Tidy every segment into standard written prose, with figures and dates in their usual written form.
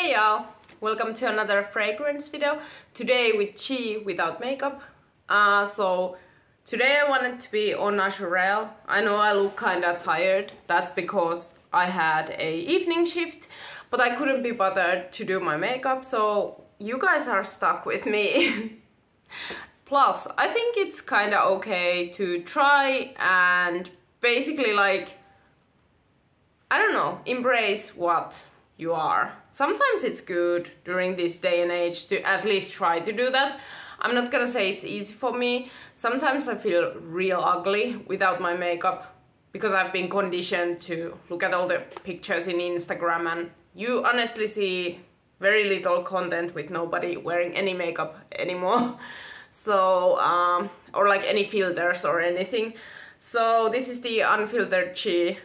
Hey y'all! Welcome to another fragrance video. Today with Chi without makeup. So today I wanted to be au naturel. I know I look kinda tired. That's because I had a evening shift, but I couldn't be bothered to do my makeup, so you guys are stuck with me. Plus, I think it's kinda okay to try and basically I don't know, embrace what you are. Sometimes it's good during this day and age to at least try to do that. I'm not gonna say it's easy for me. Sometimes I feel real ugly without my makeup because I've been conditioned to look at all the pictures in Instagram and you honestly see very little content with nobody wearing any makeup anymore. So, or like any filters or anything. So this is the unfiltered Chi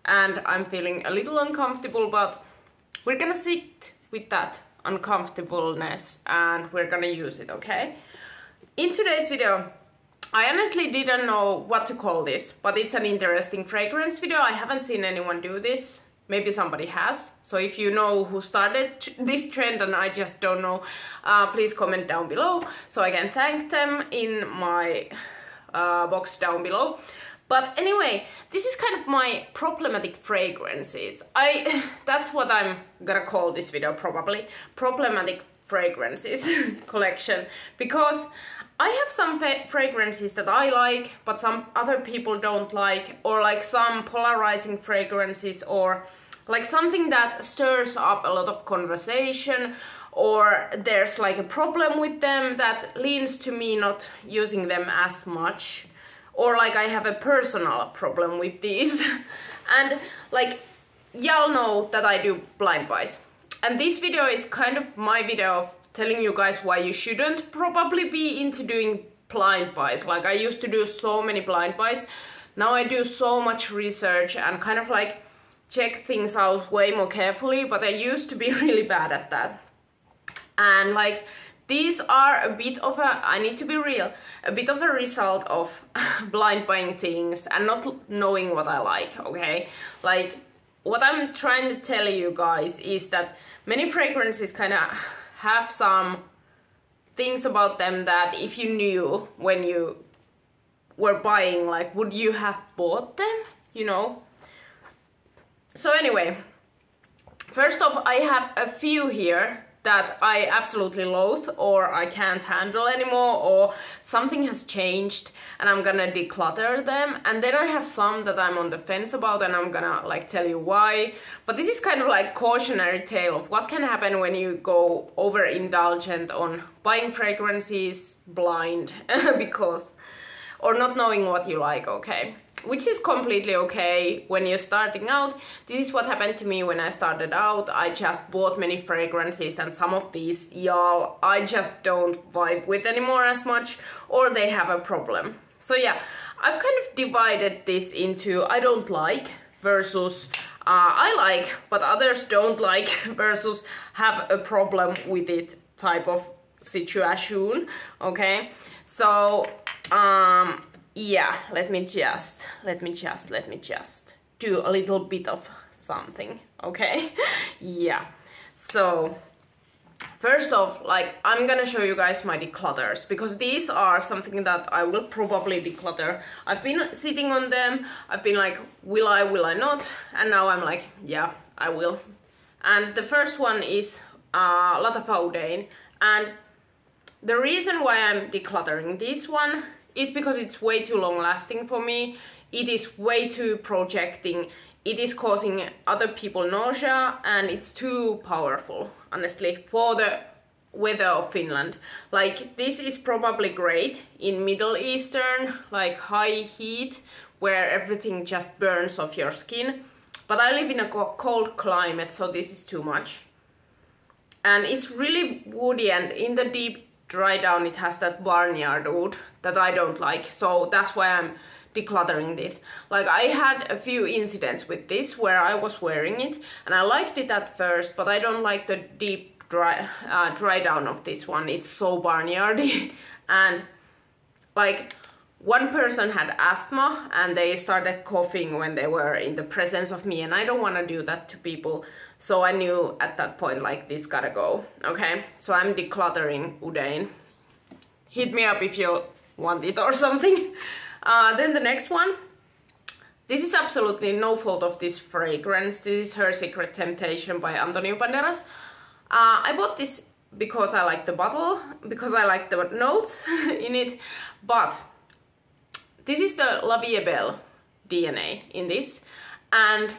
and I'm feeling a little uncomfortable, but we're gonna sit with that uncomfortableness and we're gonna use it, okay? In today's video, I honestly didn't know what to call this, but it's an interesting fragrance video. I haven't seen anyone do this. Maybe somebody has. So if you know who started this trend and I just don't know, please comment down below so I can thank them in my box down below. But anyway, this is kind of my problematic fragrances. That's what I'm gonna call this video probably. Problematic fragrances collection. Because I have some fragrances that I like, but some other people don't like. Or like some polarizing fragrances, or like something that stirs up a lot of conversation. Or there's like a problem with them that leans to me not using them as much. Or like I have a personal problem with these. And like, y'all know that I do blind buys. And this video is kind of my video of telling you guys why you shouldn't probably be into doing blind buys. Like I used to do so many blind buys. Now I do so much research and kind of like check things out way more carefully, but I used to be really bad at that. And like, these are a bit of a, I need to be real, a bit of a result of blind buying things and not knowing what I like, okay? Like, what I'm trying to tell you guys is that many fragrances kind of have some things about them that if you knew when you were buying, like, would you have bought them, you know? So anyway, first off, I have a few here that I absolutely loathe or I can't handle anymore, or something has changed and I'm gonna declutter them. And then I have some that I'm on the fence about and I'm gonna like tell you why. But this is kind of like cautionary tale of what can happen when you go overindulgent on buying fragrances blind because, or not knowing what you like, okay? Which is completely okay when you're starting out. This is what happened to me when I started out. I just bought many fragrances and some of these, y'all, I just don't vibe with anymore as much, or they have a problem. So yeah, I've kind of divided this into I don't like versus I like but others don't like versus have a problem with it type of situation, okay? So yeah, let me just do a little bit of something, okay? Yeah, so first off, like, I'm gonna show you guys my declutters because these are something that I will probably declutter. I've been sitting on them, I've been like, will I not? And now I'm like, yeah, I will. And the first one is La Faudain, and the reason why I'm decluttering this one is because it's way too long lasting for me. It is way too projecting. It is causing other people nausea and it's too powerful, honestly, for the weather of Finland. Like, this is probably great in Middle Eastern, like high heat, where everything just burns off your skin. But I live in a cold climate, so this is too much. And it's really woody, and in the deep dry down it has that barnyard wood that I don't like, so that's why I'm decluttering this. Like, I had a few incidents with this where I was wearing it and I liked it at first, but I don't like the deep dry down of this one. It's so barnyardy and like one person had asthma and they started coughing when they were in the presence of me, and I don't want to do that to people. So I knew at that point, like, this gotta go, okay? So I'm decluttering Udain. Hit me up if you want it or something. Then the next one. This is absolutely no fault of this fragrance. This is Her Secret Temptation by Antonio Banderas. I bought this because I like the bottle, because I like the notes in it, but this is the La Vie est Belle DNA in this, and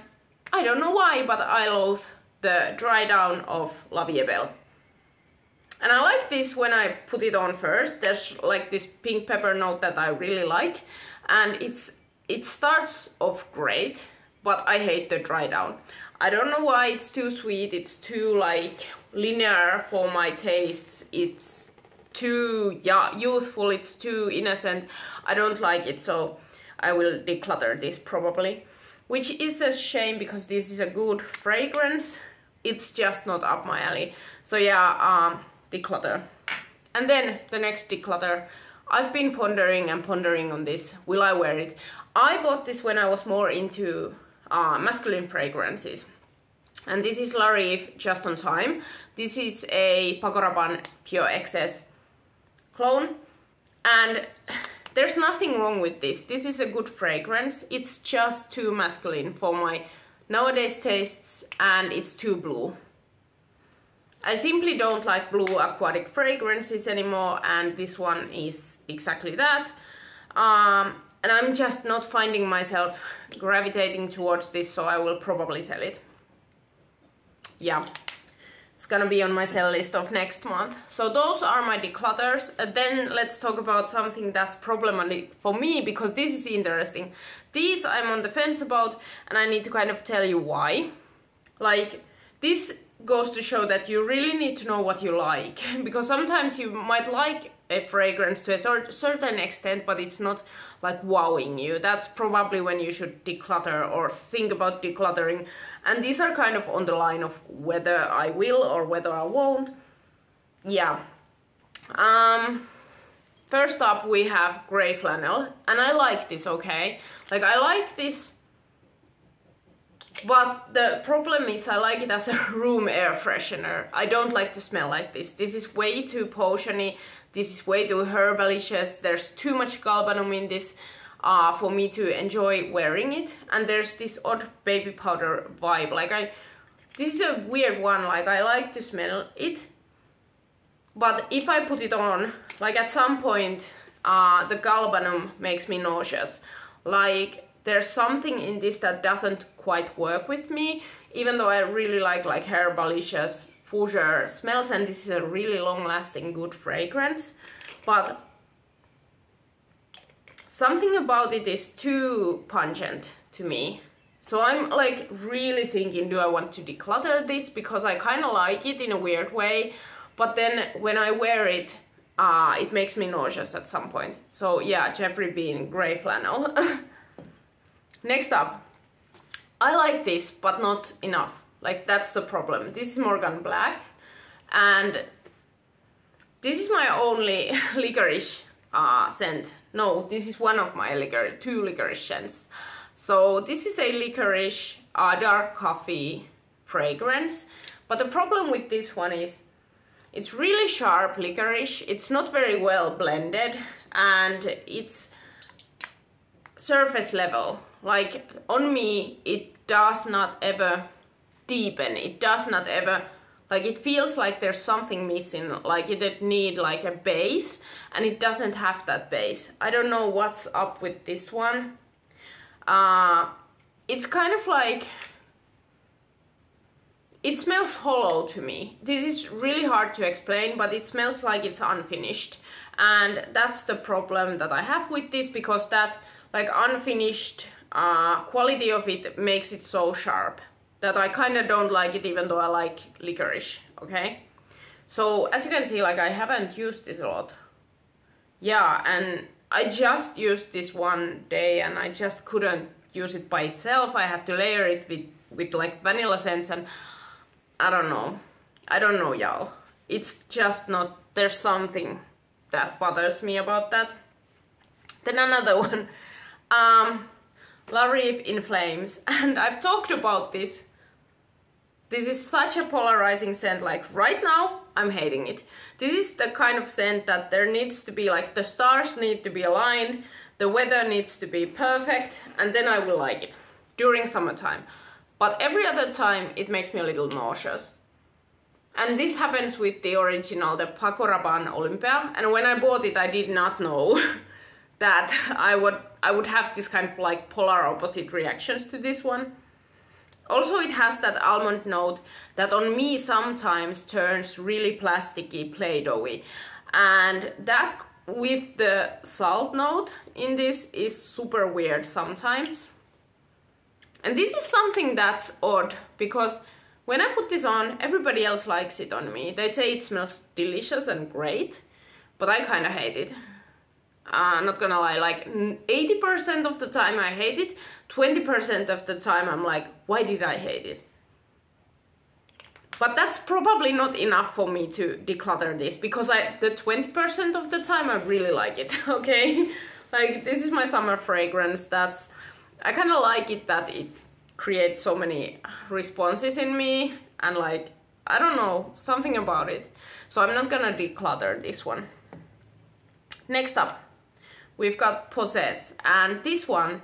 I don't know why, but I loathe the dry down of La Vie est Belle. And I like this when I put it on first. There's like this pink pepper note that I really like, and it starts off great, but I hate the dry down. I don't know why. It's too sweet, it's too like linear for my tastes, it's too youthful, it's too innocent. I don't like it, so I will declutter this probably, which is a shame because this is a good fragrance. It's just not up my alley. So yeah, declutter. And then the next declutter. I've been pondering on this. Will I wear it? I bought this when I was more into masculine fragrances. And this is La Rive Just on Time. This is a Paco Rabanne Pure XS clone. And there's nothing wrong with this. This is a good fragrance. It's just too masculine for my nowadays tastes, and it's too blue. I simply don't like blue aquatic fragrances anymore, and this one is exactly that. And I'm just not finding myself gravitating towards this, so I will probably sell it. Yeah, it's gonna be on my sell list of next month. So those are my declutters. Then let's talk about something that's problematic for me, because this is interesting. These I'm on the fence about, and I need to kind of tell you why. Like, this goes to show that you really need to know what you like, because sometimes you might like a fragrance to a certain extent, but it's not like wowing you. That's probably when you should declutter or think about decluttering. And these are kind of on the line of whether I will or whether I won't. Yeah. First up we have grey flannel, and I like this, okay? Like, I like this, but the problem is I like it as a room air freshener. I don't like to smell like this. This is way too potiony. This is way too herbalicious. There's too much galbanum in this for me to enjoy wearing it. And there's this odd baby powder vibe. Like, this is a weird one. Like, I like to smell it, but if I put it on, like, at some point, the galbanum makes me nauseous. Like, there's something in this that doesn't quite work with me, even though I really like herbalicious fougere smells, and this is a really long-lasting good fragrance, but something about it is too pungent to me. So I'm like really thinking, do I want to declutter this, because I kind of like it in a weird way, but then when I wear it, it makes me nauseous at some point. So yeah, Jeffrey Bean grey flannel. Next up, I like this, but not enough. Like, that's the problem. This is Morgan Black, and this is my only licorice scent. No, this is one of my two licorice scents. So this is a licorice dark coffee fragrance, but the problem with this one is it's really sharp licorice. It's not very well blended, and it's surface level. Like, on me, it does not ever deepen. It does not ever, like, it feels like there's something missing, like it need like a base, and it doesn't have that base. I don't know what's up with this one. It's kind of like, it smells hollow to me. This is really hard to explain, but it smells like it's unfinished, and that's the problem that I have with this, because that like unfinished quality of it makes it so sharp that I kind of don't like it, even though I like licorice, okay? So as you can see, like, I haven't used this a lot. Yeah, and I just used this one day, and I just couldn't use it by itself. I had to layer it with like vanilla scents, and I don't know, y'all. It's just not, there's something that bothers me about that. Then another one, La Reef in Flames, and I've talked about this. This is such a polarizing scent, like right now, I'm hating it. This is the kind of scent that there needs to be, like the stars need to be aligned, the weather needs to be perfect, and then I will like it during summertime. But every other time, it makes me a little nauseous. And this happens with the original, the Paco Rabanne Olympia, and when I bought it, I did not know that I would have this kind of like polar opposite reactions to this one. Also, it has that almond note that on me sometimes turns really plasticky, play-doughy. And that with the salt note in this is super weird sometimes. And this is something that's odd, because when I put this on, everybody else likes it on me. They say it smells delicious and great, but I kind of hate it. Not gonna lie, like 80% of the time I hate it, 20% of the time I'm like, why did I hate it? But that's probably not enough for me to declutter this, because the 20% of the time I really like it, okay? Like, this is my summer fragrance. I kind of like it that it creates so many responses in me, and like, I don't know, something about it. So I'm not gonna declutter this one. Next up, we've got Possess, and this one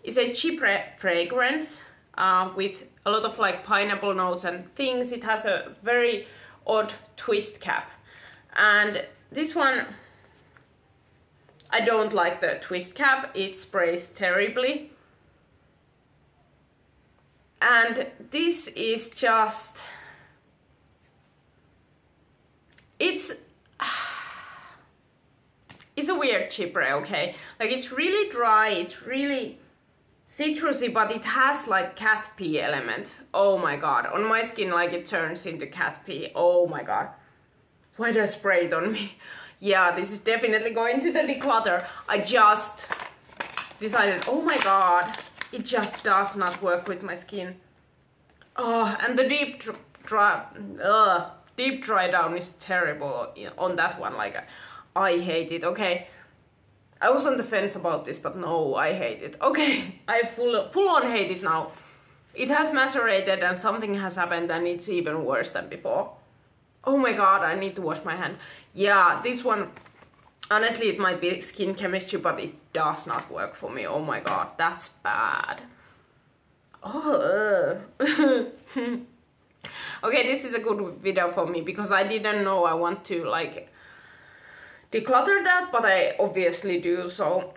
is a cheap fragrance with a lot of like pineapple notes and things. It has a very odd twist cap, and this one, I don't like the twist cap. It sprays terribly, and this is just, it's a weird chypre, okay? Like, it's really dry, it's really citrusy, but it has like cat pee element. Oh my god, on my skin, like, it turns into cat pee. Oh my god, why did I spray it on me? Yeah, this is definitely going to the declutter. I just decided, oh my god, it just does not work with my skin. Oh, and the deep dry down is terrible on that one. Like, I hate it, okay? I was on the fence about this, but no, I hate it. Okay, I full on hate it now. It has macerated and something has happened and it's even worse than before. Oh my god, I need to wash my hand. Yeah, this one, honestly, it might be skin chemistry, but it does not work for me. Oh my god, that's bad. Oh. Okay, this is a good video for me because I didn't know I want to like declutter that, but I obviously do, so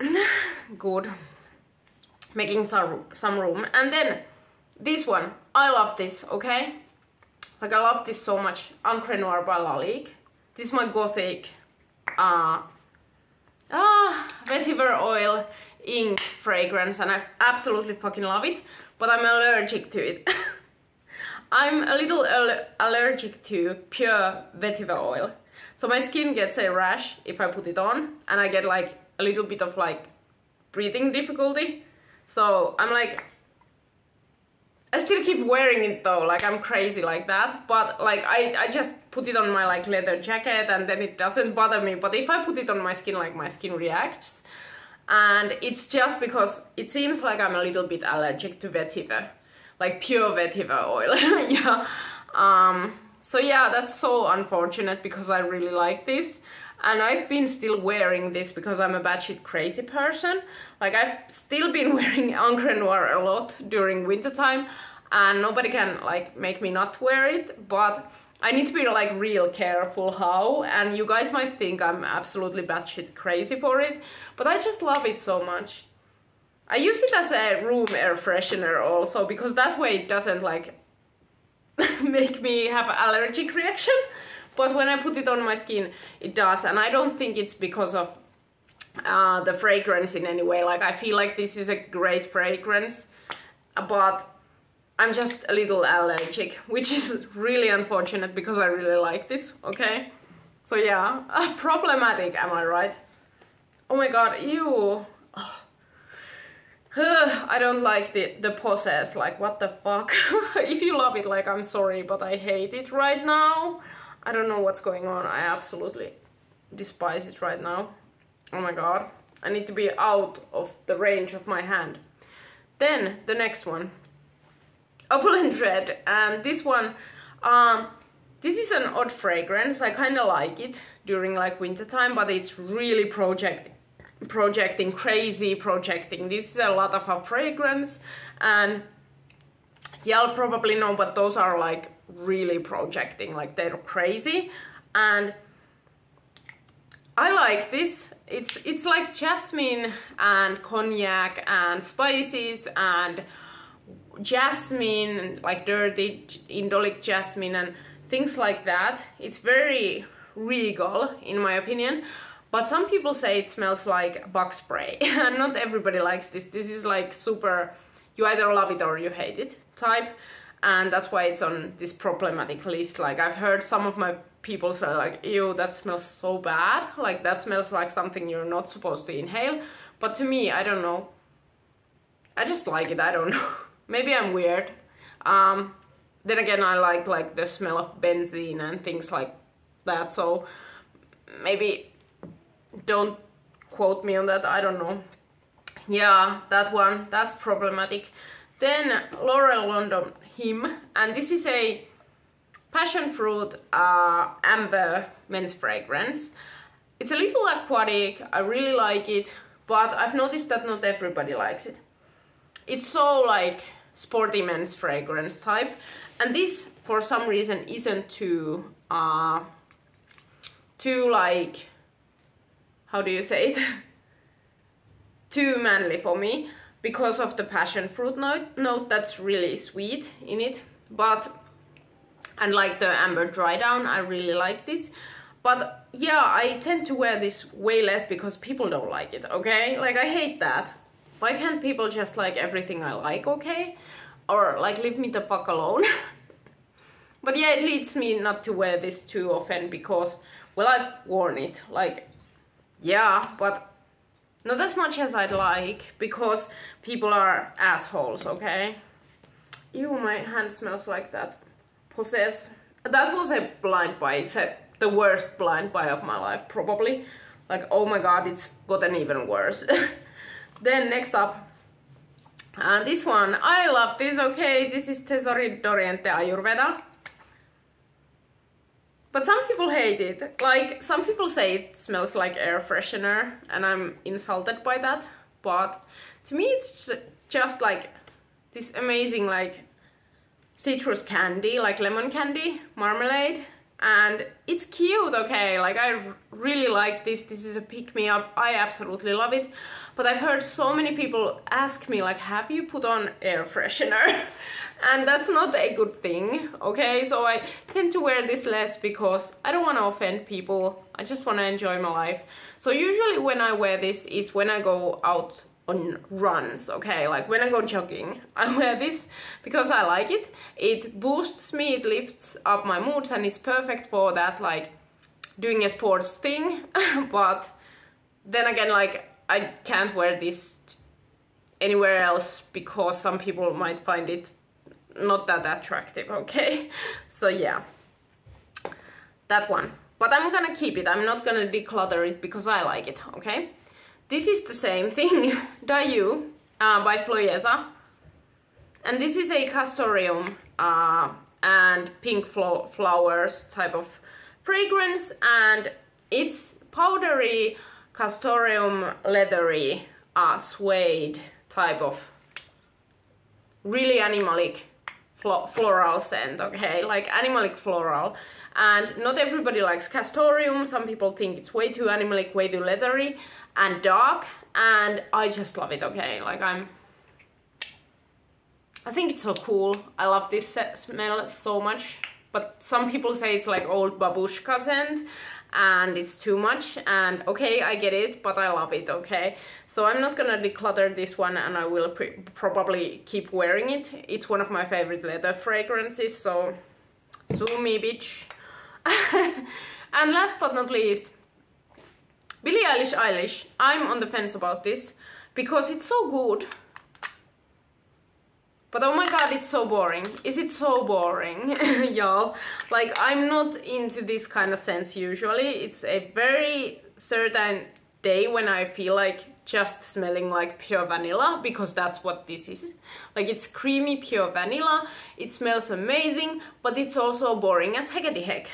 good. Making some room. And then this one, I love this, okay? Like, I love this so much. Encre Noir by Lalique. This is my gothic vetiver oil ink fragrance, and I absolutely fucking love it, but I'm allergic to it. I'm a little allergic to pure vetiver oil. So my skin gets a rash if I put it on, and I get like a little bit of like breathing difficulty. So I'm like, I still keep wearing it though, like I'm crazy like that. But like I just put it on my like leather jacket and then it doesn't bother me. But if I put it on my skin, like my skin reacts. And it's just because it seems like I'm a little bit allergic to vetiver, like pure vetiver oil. Yeah. So yeah, that's so unfortunate because I really like this. And I've been still wearing this because I'm a batshit crazy person. Like, I've still been wearing Encre Noir a lot during winter time, and nobody can like make me not wear it, but I need to be like real careful how, and you guys might think I'm absolutely batshit crazy for it, but I just love it so much. I use it as a room air freshener also, because that way it doesn't like make me have an allergic reaction. But when I put it on my skin, it does, and I don't think it's because of the fragrance in any way. Like, I feel like this is a great fragrance, but I'm just a little allergic, which is really unfortunate because I really like this, okay? So yeah, problematic, am I right? Oh my god, ew. Oh. I don't like the Possess, like, what the fuck? If you love it, like, I'm sorry, but I hate it right now. I don't know what's going on. I absolutely despise it right now. Oh my god. I need to be out of the range of my hand. Then the next one, Opulent Red, and this one, this is an odd fragrance. I kind of like it during like winter time, but it's really projecting crazy projecting. This is a lot of a fragrance, and y'all probably know, but those are like really projecting, like they're crazy. And I like this. It's like jasmine and cognac and spices and jasmine, like dirty indolic jasmine and things like that. It's very regal in my opinion, but some people say it smells like bug spray and not everybody likes this. This is like super, you either love it or you hate it type, and that's why it's on this problematic list. Like I've heard some of my people say like, ew, that smells so bad, like that smells like something you're not supposed to inhale. But to me, I don't know, I just like it. I don't know. Maybe I'm weird. Then again, I like the smell of benzene and things like that, so maybe don't quote me on that, I don't know. Yeah, that one, that's problematic. Then Laurel London Hymn, and this is a passion fruit amber men's fragrance. It's a little aquatic, I really like it, but I've noticed that not everybody likes it. It's so like sporty men's fragrance type, and this for some reason isn't too like, how do you say it, too manly for me, because of the passion fruit note that's really sweet in it. But and like the amber dry down, I really like this. But yeah, I tend to wear this way less because people don't like it, okay? Like I hate that. Why can't people just like everything I like, okay? Or like leave me the fuck alone. But yeah, it leads me not to wear this too often because, well, I've worn it, like, yeah, but not as much as I'd like because people are assholes, okay? Ew, my hand smells like that. Possess. That was a blind buy. It's the worst blind buy of my life, probably. Like, oh my god, it's gotten even worse. Then next up, this one, I love this, okay? This is Tesori d'Oriente Ayurveda. But some people hate it. Like, some people say it smells like air freshener, and I'm insulted by that. But to me, it's just like this amazing, like, citrus candy, like lemon candy, marmalade. And it's cute, okay? Like, I really like this. This is a pick-me-up. I absolutely love it. But I've heard so many people ask me, like, have you put on air freshener? And that's not a good thing, okay? So I tend to wear this less because I don't want to offend people. I just want to enjoy my life. So usually when I wear this is when I go out on runs, okay? Like when I go jogging, I wear this because I like it. It boosts me, it lifts up my moods, and it's perfect for that, like, doing a sports thing. But then again, like, I can't wear this anywhere else because some people might find it not that attractive, okay? So yeah, that one. But I'm gonna keep it. I'm not gonna declutter it because I like it, okay? This is the same thing, Dayu by Floyeza. And this is a castoreum and pink flowers type of fragrance, and it's powdery, castoreum, leathery, suede type of really animalic floral scent, okay? Like animalic floral. And not everybody likes castoreum. Some people think it's way too animalic, way too leathery and dark, and I just love it, okay? Like I think it's so cool. I love this smell so much. But some people say it's like old babushka scent and it's too much, and okay, I get it, but I love it, okay? So I'm not gonna declutter this one, and I will probably keep wearing it. It's one of my favorite leather fragrances, so sue me, bitch. And last but not least, Billie Eilish. I'm on the fence about this because it's so good. But oh my god, it's so boring. Is it so boring, y'all? Like, I'm not into this kind of scents usually. It's a very certain day when I feel like just smelling like pure vanilla, because that's what this is. Like, it's creamy pure vanilla, it smells amazing, but it's also boring as heckety heck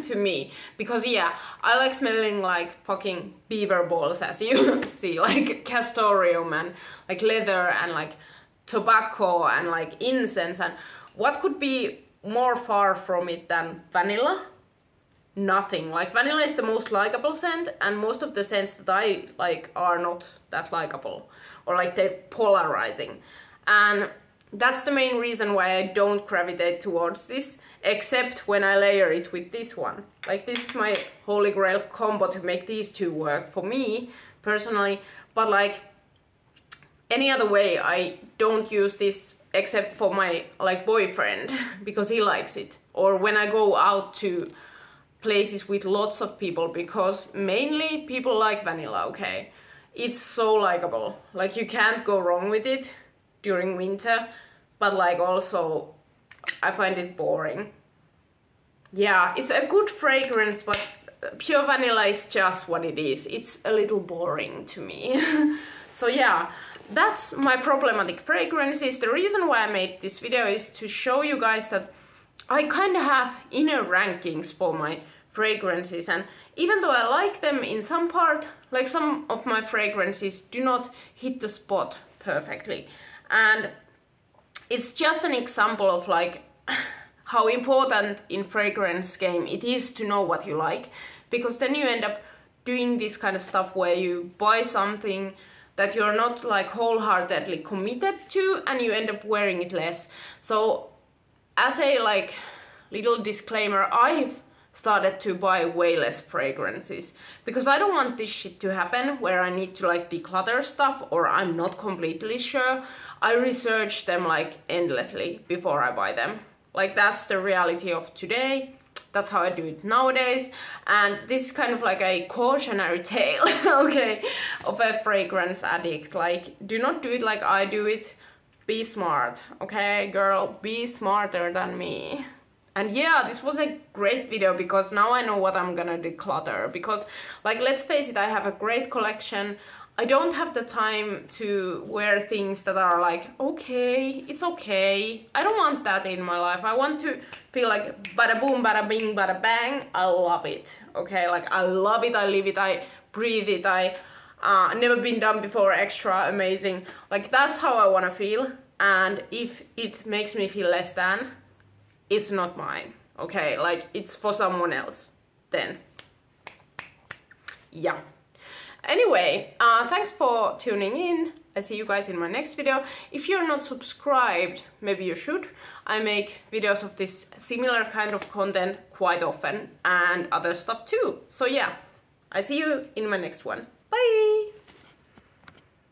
to me. Because yeah, I like smelling like fucking beaver balls, as you see, like castoreum and like leather and like tobacco and like incense, and what could be more far from it than vanilla? Nothing. Like, vanilla is the most likable scent, and most of the scents that I like are not that likable, or like they're polarizing, and that's the main reason why I don't gravitate towards this, except when I layer it with this one. Like, this is my holy grail combo to make these two work for me personally, but like any other way I don't use this except for my like boyfriend because he likes it, or when I go out to places with lots of people, because mainly people like vanilla, okay? It's so likable. Like, you can't go wrong with it during winter, but like also I find it boring. Yeah, it's a good fragrance, but pure vanilla is just what it is. It's a little boring to me. So yeah, that's my problematic fragrances. The reason why I made this video is to show you guys that I kind of have inner rankings for my fragrances, and even though I like them in some part, like some of my fragrances do not hit the spot perfectly, and it's just an example of like how important in fragrance game it is to know what you like, because then you end up doing this kind of stuff where you buy something that you're not like wholeheartedly committed to, and you end up wearing it less. So as a like little disclaimer, I've started to buy way less fragrances, because I don't want this shit to happen where I need to like declutter stuff or I'm not completely sure. I research them like endlessly before I buy them. Like, that's the reality of today. That's how I do it nowadays, and this is kind of like a cautionary tale, okay, of a fragrance addict. Like, do not do it like I do it. Be smart, okay, girl? Be smarter than me. And yeah, this was a great video, because now I know what I'm gonna declutter. Because, like, let's face it, I have a great collection. I don't have the time to wear things that are like, okay, it's okay. I don't want that in my life. I want to feel like bada boom, bada bing, bada bang. I love it, okay? Like, I love it, I live it, I breathe it, I never been done before, extra amazing. Like, that's how I wanna feel. And if it makes me feel less than, it's not mine, okay? Like, it's for someone else then. Yeah. Anyway, thanks for tuning in. I see you guys in my next video. If you're not subscribed, maybe you should. I make videos of this similar kind of content quite often, and other stuff too. So yeah, I see you in my next one. Bye!